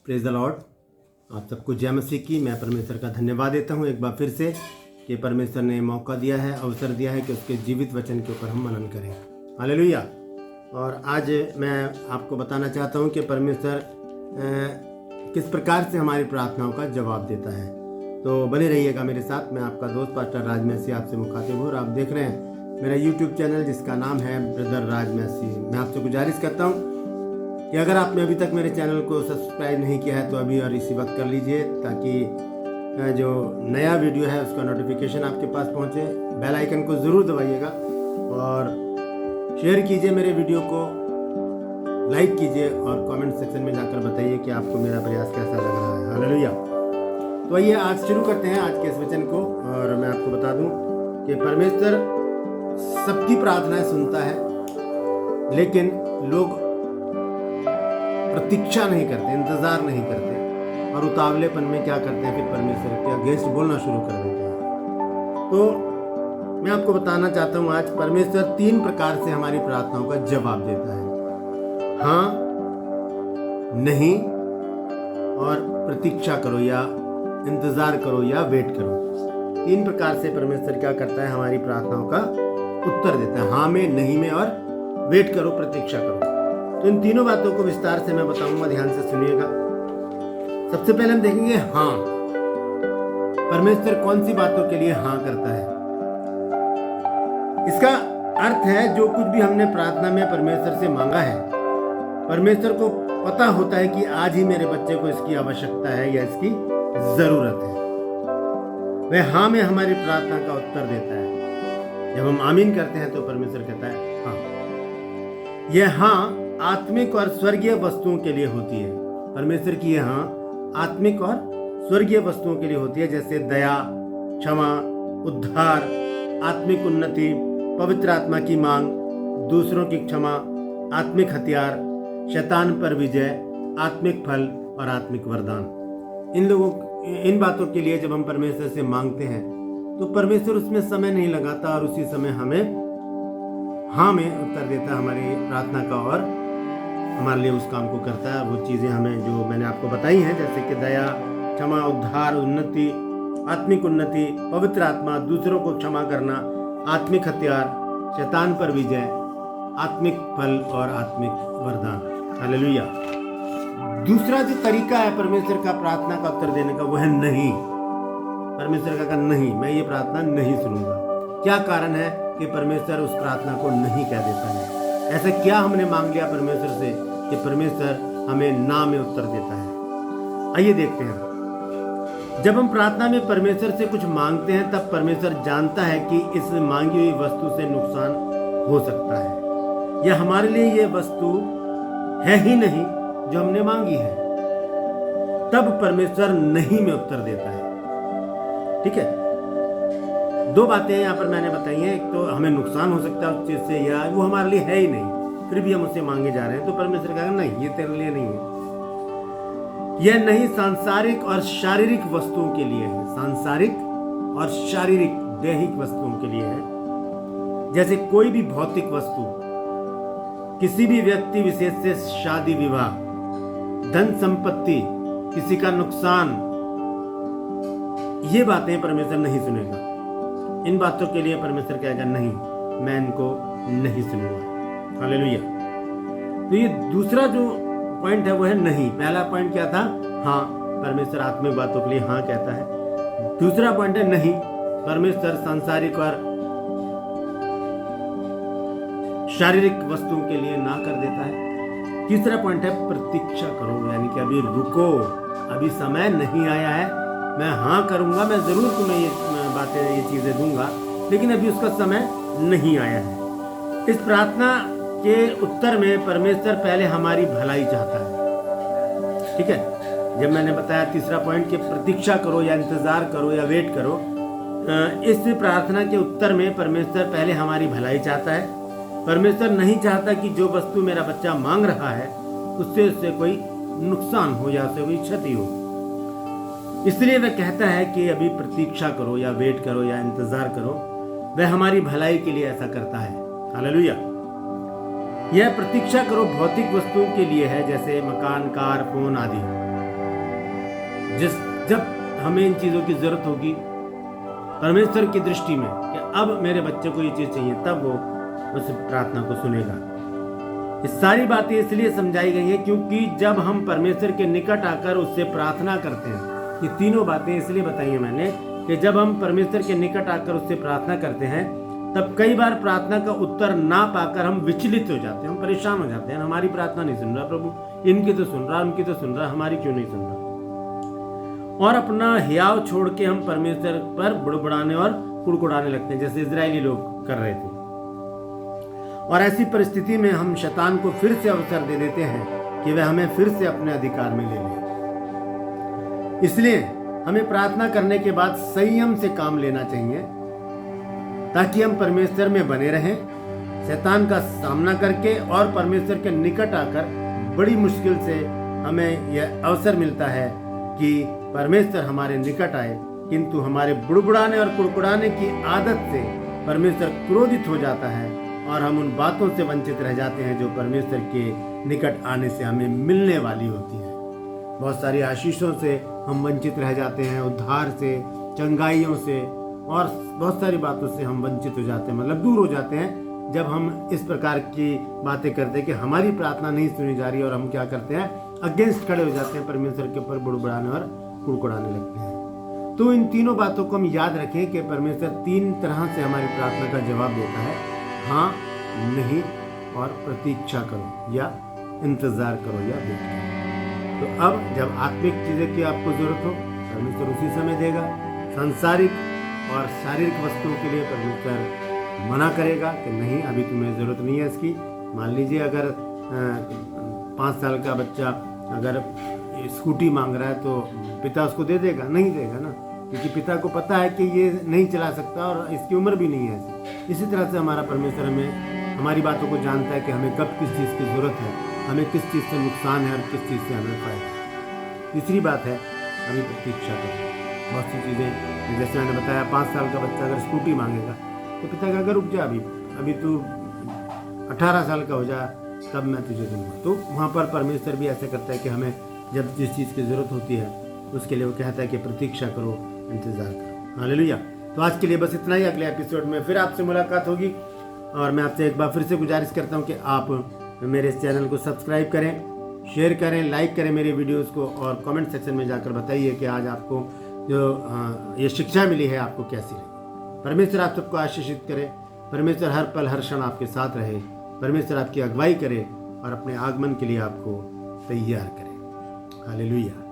Praise the Lord. आप सबको जय मसीह की। मैं परमेश्वर का धन्यवाद देता हूँ एक बार फिर से कि परमेश्वर ने मौका दिया है, अवसर दिया है कि उसके जीवित वचन के ऊपर हम मनन करें। हालेलुया। और आज मैं आपको बताना चाहता हूँ कि परमेश्वर किस प्रकार से हमारी प्रार्थनाओं का जवाब देता है। तो बने रहिएगा मेरे साथ। मैं आपका दोस्त पास्टर राज मैसी आपसे मुखातिब हूँ और आप देख रहे हैं मेरा यूट्यूब चैनल जिसका नाम है ब्रदर राज मैसी। मैं आपसे गुजारिश करता हूँ कि अगर आपने अभी तक मेरे चैनल को सब्सक्राइब नहीं किया है तो अभी और इसी वक्त कर लीजिए, ताकि जो नया वीडियो है उसका नोटिफिकेशन आपके पास पहुंचे। बेल आइकन को ज़रूर दबाइएगा और शेयर कीजिए मेरे वीडियो को, लाइक कीजिए और कमेंट सेक्शन में जाकर बताइए कि आपको मेरा प्रयास कैसा लग रहा है। हालेलुया। तो आइए आज शुरू करते हैं आज के इस वचन को। और मैं आपको बता दूं कि परमेश्वर सबकी प्रार्थनाएं सुनता है, लेकिन लोग प्रतीक्षा नहीं करते, इंतजार नहीं करते और उतावलेपन में क्या करते हैं, फिर परमेश्वर के अगेंस्ट बोलना शुरू कर देते हैं। तो मैं आपको बताना चाहता हूँ आज परमेश्वर 3 प्रकार से हमारी प्रार्थनाओं का जवाब देता है। हाँ, नहीं और प्रतीक्षा करो या इंतजार करो या वेट करो। 3 प्रकार से परमेश्वर क्या करता है, हमारी प्रार्थनाओं का उत्तर देता है। हाँ में, नहीं में और वेट करो, प्रतीक्षा करो। तो इन तीनों बातों को विस्तार से मैं बताऊंगा, ध्यान से सुनिएगा। सबसे पहले हम देखेंगे हाँ। परमेश्वर कौन सी बातों के लिए हाँ करता है। इसका अर्थ है जो कुछ भी हमने प्रार्थना में परमेश्वर से मांगा है, परमेश्वर को पता होता है कि आज ही मेरे बच्चे को इसकी आवश्यकता है या इसकी जरूरत है। वह हाँ में हमारी प्रार्थना का उत्तर देता है। जब हम आमीन करते हैं तो परमेश्वर कहता है हाँ। यह हाँ आत्मिक और स्वर्गीय वस्तुओं के लिए होती है। परमेश्वर की यह हाँ आत्मिक और स्वर्गीय वस्तुओं के लिए होती है, जैसे दया, क्षमा, उद्धार, आत्मिक उन्नति, पवित्र आत्मा की मांग, दूसरों की क्षमा, आत्मिक हथियार, शैतान पर विजय, आत्मिक फल और आत्मिक वरदान। इन बातों के लिए जब हम परमेश्वर से मांगते हैं तो परमेश्वर उसमें समय नहीं लगाता और उसी समय हमें हाँ में उत्तर देता है हमारी प्रार्थना का और हमारे लिए उस काम को करता है। वो चीज़ें हमें जो मैंने आपको बताई हैं, जैसे कि दया, क्षमा, उद्धार, उन्नति, आत्मिक उन्नति, पवित्र आत्मा, दूसरों को क्षमा करना, आत्मिक हथियार, शैतान पर विजय, आत्मिक फल और आत्मिक वरदान। हालेलुया। दूसरा जो तरीका है परमेश्वर का प्रार्थना का उत्तर देने का, वो है नहीं। परमेश्वर का कहा नहीं, मैं ये प्रार्थना नहीं सुनूंगा। क्या कारण है कि परमेश्वर उस प्रार्थना को नहीं कह देता है? ऐसा क्या हमने मांग लिया परमेश्वर से कि परमेश्वर हमें ना में उत्तर देता है? आइए देखते हैं। जब हम प्रार्थना में परमेश्वर से कुछ मांगते हैं तब परमेश्वर जानता है कि इस मांगी हुई वस्तु से नुकसान हो सकता है या हमारे लिए ये वस्तु है ही नहीं जो हमने मांगी है। तब परमेश्वर नहीं में उत्तर देता है। ठीक है, 2 बातें यहाँ पर मैंने बताई हैं। एक तो हमें नुकसान हो सकता है उस चीज से, या वो हमारे लिए है ही नहीं, फिर भी हम उससे मांगे जा रहे हैं, तो परमेश्वर कहेगा नहीं, ये तेरे लिए नहीं है। यह नहीं सांसारिक और शारीरिक वस्तुओं के लिए है। सांसारिक और शारीरिक दैहिक वस्तुओं के लिए है। जैसे कोई भी भौतिक वस्तु, किसी भी व्यक्ति विशेष से शादी विवाह, धन संपत्ति, किसी का नुकसान, ये बातें परमेश्वर नहीं सुनेगा। इन बातों के लिए परमेश्वर कहेगा नहीं, मैं इनको नहीं सुनूंगा। हालेलुया। तो ये दूसरा जो पॉइंट है वो है नहीं। पहला पॉइंट क्या था? हाँ, परमेश्वर आत्मिक बातों के लिए हाँ कहता है। दूसरा पॉइंट है नहीं, परमेश्वर सांसारिक और शारीरिक वस्तुओं के लिए ना कर देता है। तीसरा पॉइंट है प्रतीक्षा करो, यानी कि अभी रुको, अभी समय नहीं आया है। मैं हाँ करूंगा, मैं जरूर तुम्हें ये बातें, ये चीजें दूंगा, लेकिन अभी उसका समय नहीं आया है। इस प्रार्थना के उत्तर में परमेश्वर पहले हमारी भलाई चाहता है। ठीक है, जब मैंने बताया तीसरा पॉइंट कि प्रतीक्षा करो या इंतजार करो या वेट करो, इस प्रार्थना के उत्तर में परमेश्वर पहले हमारी भलाई चाहता है। परमेश्वर नहीं चाहता कि जो वस्तु मेरा बच्चा मांग रहा है उससे कोई नुकसान हो या उससे कोई क्षति हो। इसलिए वह कहता है कि अभी प्रतीक्षा करो या वेट करो या इंतजार करो। वह हमारी भलाई के लिए ऐसा करता है। हालेलुया। यह प्रतीक्षा करो भौतिक वस्तुओं के लिए है, जैसे मकान, कार, फोन आदि। जब हमें इन चीज़ों की ज़रूरत होगी परमेश्वर की दृष्टि में कि अब मेरे बच्चे को ये चीज़ चाहिए, तब वो उस प्रार्थना को सुनेगा। ये सारी बातें इसलिए समझाई गई हैं क्योंकि जब हम परमेश्वर के निकट आकर उससे प्रार्थना करते हैं, ये तीनों बातें इसलिए बताई हैं मैंने कि जब हम परमेश्वर के निकट आकर उससे प्रार्थना करते हैं तब कई बार प्रार्थना का उत्तर ना पाकर हम विचलित हो जाते हैं, हम परेशान हो जाते हैं, हमारी प्रार्थना नहीं सुन रहा प्रभु, इनकी तो सुन रहा, उनकी तो सुन रहा, हमारी क्यों नहीं सुन रहा। और अपना हियाव छोड़ के हम परमेश्वर पर बुड़बुड़ाने और कुड़कुड़ाने लगते हैं, जैसे इजरायली लोग कर रहे थे। और ऐसी परिस्थिति में हम शैतान को फिर से अवसर दे देते हैं कि वह हमें फिर से अपने अधिकार में ले ले। इसलिए हमें प्रार्थना करने के बाद संयम से काम लेना चाहिए ताकि हम परमेश्वर में बने रहें, शैतान का सामना करके। और परमेश्वर के निकट आकर बड़ी मुश्किल से हमें यह अवसर मिलता है कि परमेश्वर हमारे निकट आए, किंतु हमारे बुड़बुड़ाने और कुड़कुड़ाने की आदत से परमेश्वर क्रोधित हो जाता है और हम उन बातों से वंचित रह जाते हैं जो परमेश्वर के निकट आने से हमें मिलने वाली होती हैं। बहुत सारी आशीषों से हम वंचित रह जाते हैं, उद्धार से, चंगाइयों से और बहुत सारी बातों से हम वंचित हो जाते हैं, मतलब दूर हो जाते हैं जब हम इस प्रकार की बातें करते हैं कि हमारी प्रार्थना नहीं सुनी जा रही और हम क्या करते हैं, अगेंस्ट खड़े हो जाते हैं, परमेश्वर के ऊपर बुड़बुड़ाने और कुड़कुड़ाने लगते हैं। तो इन तीनों बातों को हम याद रखें कि परमेश्वर तीन तरह से हमारी प्रार्थना का जवाब देता है, हाँ, नहीं और प्रतीक्षा करो या इंतजार करो या वेट करो। तो अब जब आत्मिक चीज़ें की आपको जरूरत हो परमेश्वर उसी समय देगा। सांसारिक और शारीरिक वस्तुओं के लिए परमेश्वर मना करेगा कि नहीं, अभी तुम्हें ज़रूरत नहीं है इसकी। मान लीजिए अगर 5 साल का बच्चा अगर स्कूटी मांग रहा है तो पिता उसको दे देगा? नहीं देगा ना, क्योंकि पिता को पता है कि ये नहीं चला सकता और इसकी उम्र भी नहीं है ऐसी। इसी तरह से हमारा परमेश्वर हमें हमारी बातों को जानता है कि हमें कब किस चीज़ की ज़रूरत है, हमें किस चीज़ से नुकसान है और किस चीज़ से हमें फायदा है। तीसरी बात है, अभी प्रतीक्षा करो। बहुत सी चीज़ें जैसे मैंने बताया, 5 साल का बच्चा अगर स्कूटी मांगेगा तो पिता का अगर रुक जा, अभी तू 18 साल का हो जा तब मैं तुझे दूंगा। तो वहाँ पर परमेश्वर भी ऐसे करता है कि हमें जब जिस चीज़ की ज़रूरत होती है उसके लिए वो कहता है कि प्रतीक्षा करो, इंतज़ार करो। हालेलुया। तो आज के लिए बस इतना ही। अगले एपिसोड में फिर आपसे मुलाकात होगी और मैं आपसे एक बार फिर से गुजारिश करता हूँ कि आप मेरे इस चैनल को सब्सक्राइब करें, शेयर करें, लाइक करें मेरे वीडियोज़ को और कमेंट सेक्शन में जाकर बताइए कि आज आपको जो ये शिक्षा मिली है आपको कैसी लगी। परमेश्वर आप सबको आशीषित करे, परमेश्वर हर पल हर क्षण आपके साथ रहे, परमेश्वर आपकी अगुवाई करे और अपने आगमन के लिए आपको तैयार करे। हालेलुया।